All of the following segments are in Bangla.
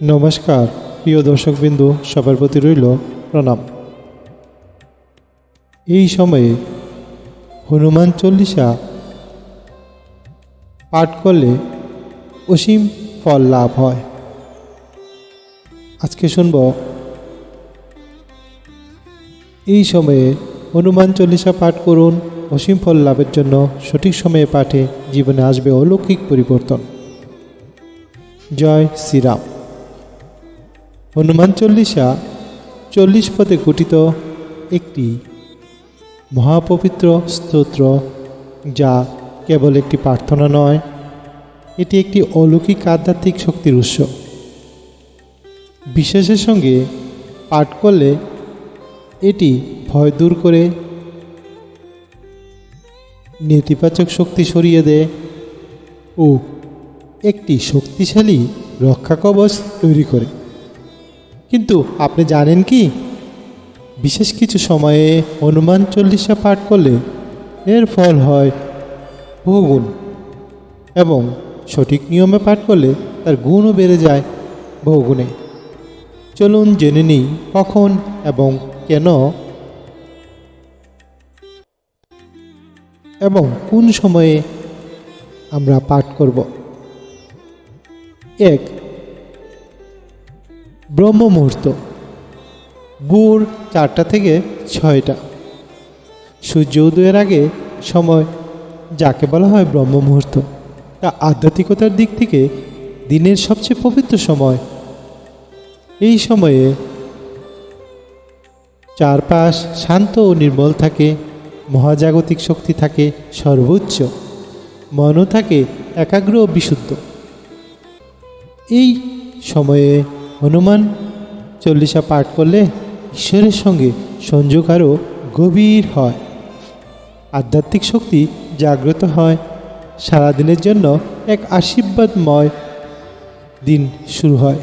নমস্কার প্রিয় দর্শকবিন্দু, সবার প্রতি রইল প্রণাম। এই সময়ে হনুমান চল্লিশা পাঠ করলে অসীম ফল লাভ হয়। আজকে শুনব এই সময়ে হনুমান চল্লিশা পাঠ করুন, অসীম ফল লাভের জন্য সঠিক সময়ে পাঠে জীবনে আসবে অলৌকিক পরিবর্তন। জয় শ্রীরাম। হনুমান চল্লিশা 40 পদে গঠিত একটি মহাপবিত্র স্তোত্র, যা কেবল একটি প্রার্থনা নয়, এটি একটি অলৌকিক আধ্যাত্মিক শক্তির উৎস। বিশ্বাসের সঙ্গে পাঠ করলে এটি ভয় দূর করে, নেতিবাচক শক্তি সরিয়ে দেয় ও একটি শক্তিশালী রক্ষা কবচ তৈরি করে। কিন্তু আপনি জানেন কি, বিশেষ কিছু সময়ে হনুমান চল্লিশা পাঠ করলে এর ফল হয় বহুগুণ, এবং সঠিক নিয়মে পাঠ করলে তার গুণও বেড়ে যায় বহুগুণে। চলুন জেনে নিই কখন এবং কেন এবং কোন সময়ে আমরা পাঠ করব। 1. ব্রহ্ম মুহূর্ত, ভোর 4টা থেকে 6টা, সূর্য উদয়ের আগে সময়, যাকে বলা হয় ব্রহ্ম মুহূর্ত। তা আধ্যাত্মিকতার দিক থেকে দিনের সবচেয়ে পবিত্র সময়। এই সময়ে চারপাশ শান্ত ও নির্মল থাকে, মহাজাগতিক শক্তি থাকে সর্বোচ্চ, মনও থাকে একাগ্র ও বিশুদ্ধ। এই সময়ে হনুমান চল্লিশা পাঠ করলে ঈশ্বরের সঙ্গে সংযোগ আরও গভীর হয়, আধ্যাত্মিক শক্তি জাগ্রত হয়। সারাদিনের জন্য এক আশীর্বাদময় দিন শুরু হয়।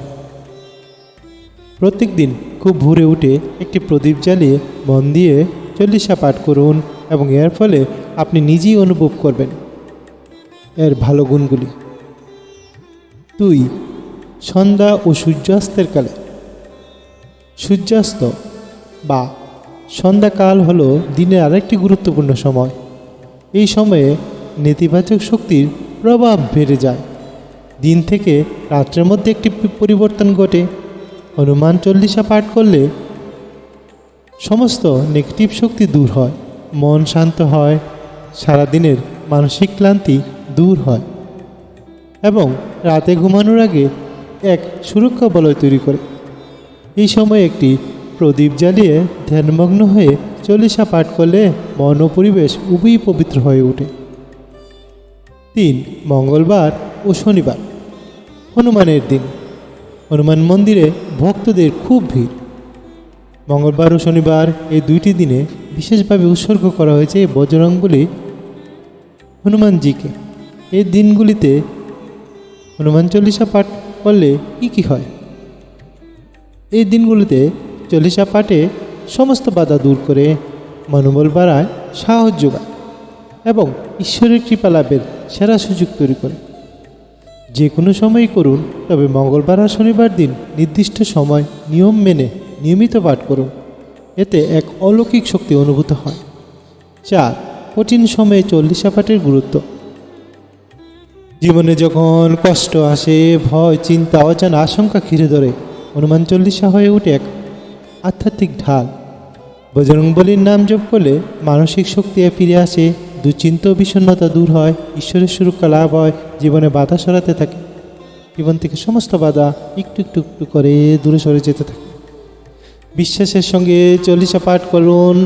প্রত্যেক দিন খুব ভোরে উঠে একটি প্রদীপ জ্বালিয়ে মন দিয়ে চল্লিশা পাঠ করুন, এবং এর ফলে আপনি নিজেই অনুভব করবেন এর ভালো গুণগুলি। 2. সন্ধ্যা ও সূর্যাস্তের কালে। সূর্যাস্ত বা সন্ধ্যাকাল হল দিনের আরেকটি গুরুত্বপূর্ণ সময়। এই সময়ে নেতিবাচক শক্তির প্রভাব বেড়ে যায়। দিন থেকে রাত্রের মধ্যে একটি পরিবর্তন ঘটে। হনুমান চল্লিশা পাঠ করলে সমস্ত নেগেটিভ শক্তি দূর হয়, মন শান্ত হয়, সারাদিনের মানসিক ক্লান্তি দূর হয়, এবং রাতে ঘুমানোর আগে এক সুরক্ষা বলয় তৈরি করে। এই সময় একটি প্রদীপ জ্বালিয়ে ধ্যানমগ্ন হয়ে চল্লিশা পাঠ করলে মন ও পরিবেশ উভয়ই পবিত্র হয়ে ওঠে। 3. মঙ্গলবার ও শনিবার, হনুমানের দিন। হনুমান মন্দিরে ভক্তদের খুব ভিড়। মঙ্গলবার ও শনিবার এই দুইটি দিনে বিশেষভাবে উৎসর্গ করা হয়েছে বজরংবলী হনুমানজিকে। এই দিনগুলিতে হনুমান চল্লিশা পাঠ করলে কী হয়? এই দিনগুলিতে চল্লিশা পাঠে সমস্ত বাধা দূর করে, মনোবল বাড়ায়, সাহস যোগায়, এবং ঈশ্বরের কৃপা লাভের সেরা সুযোগ তৈরি করে। যে কোনো সময়ই করুন, তবে মঙ্গলবার আর শনিবার দিন নির্দিষ্ট সময় নিয়ম মেনে নিয়মিত পাঠ করুন। এতে এক অলৌকিক শক্তি অনুভূত হয়। 4. কঠিন সময়ে চল্লিশা পাঠের গুরুত্ব। জীবনে যখন কষ্ট আসে, ভয়, চিন্তা, অজানা আশঙ্কা ঘিরে ধরে, হনুমান চল্লিশা হয়ে ওঠে এক আধ্যাত্মিক ঢাল। বজরংবলীর নাম জপ করলে মানসিক শক্তি ফিরে আসে, দুশ্চিন্তা ও বিষণ্ণতা দূর হয়, ঈশ্বরের সুরক্ষা লাভ হয়, জীবনে বাধা সরাতে থাকে, জীবন থেকে সমস্ত বাধা একটু একটু একটু করে দূরে সরে যেতে থাকে। বিশ্বাসের সঙ্গে চল্লিশা পাঠ করুন,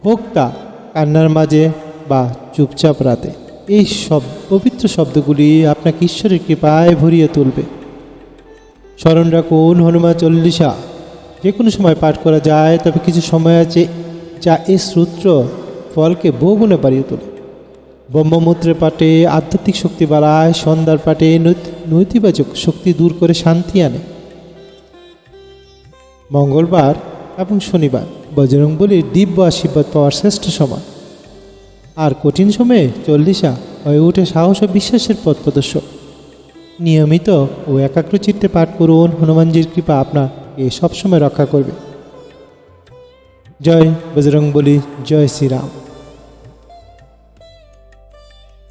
হোক তা কান্নার মাঝে বা চুপচাপ রাতে। এই সব পবিত্র শব্দগুলি আপনাকে ঈশ্বরের কৃপায় ভরিয়ে তুলবে। স্মরণ রাখুন, হনুমান চল্লিশা যে কোনো সময় পাঠ করা যায়, তবে কিছু সময় আছে যা এই স্তোত্র ফলকে বহুগুণে বাড়িয়ে তোলে। ব্রহ্মমূত্রে পাঠে আধ্যাত্মিক শক্তি বাড়ায়, সন্ধ্যার পাঠে নৈতিবাচক শক্তি দূর করে শান্তি আনে। মঙ্গলবার এবং শনিবার বজরংবলীর দিব্য আশীর্বাদ পাওয়ার শ্রেষ্ঠ সময়। আর কঠিন সময়ে চল্লিশা হয়ে ওঠে সাহস ও বিশ্বাসের পথ প্রদর্শক। নিয়মিত ও একাগ্রচিত্তে পাঠ করুন। হনুমানজির কৃপা আপনাকে সবসময় রক্ষা করবে। জয় বজরংবলী, জয় শ্রীরাম।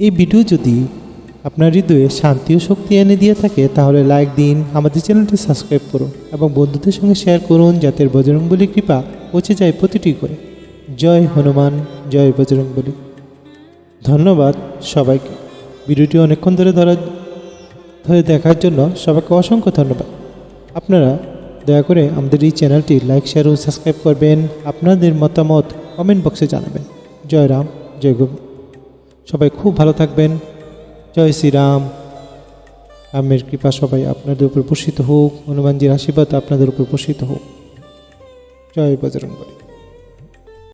এই ভিডিও যদি আপনার হৃদয়ে শান্তি ও শক্তি এনে দিয়ে থাকে তাহলে লাইক দিন, আমাদের চ্যানেলটি সাবস্ক্রাইব করুন এবং বন্ধুদের সঙ্গে শেয়ার করুন যাতে বজরংবলী কৃপা পৌঁছে যায় প্রতিটি করে। জয় হনুমান, জয় বজরংবলী। ধন্যবাদ সবাইকে। ভিডিওটি অনেকক্ষণ ধরে দেখার জন্য সবাইকে অসংখ্য ধন্যবাদ। আপনারা দয়া করে আমাদের এই চ্যানেলটি লাইক, শেয়ার ও সাবস্ক্রাইব করবেন। আপনাদের মতামত কমেন্ট বক্সে জানাবেন। জয় রাম, জয় গোবিন্দ। সবাই খুব ভালো থাকবেন। জয় শ্রীরাম। রামের কৃপা সবাই আপনাদের উপর বর্ষিত হোক, হনুমানজির আশীর্বাদ আপনাদের উপর বর্ষিত হোক। জয় বজরংবলী।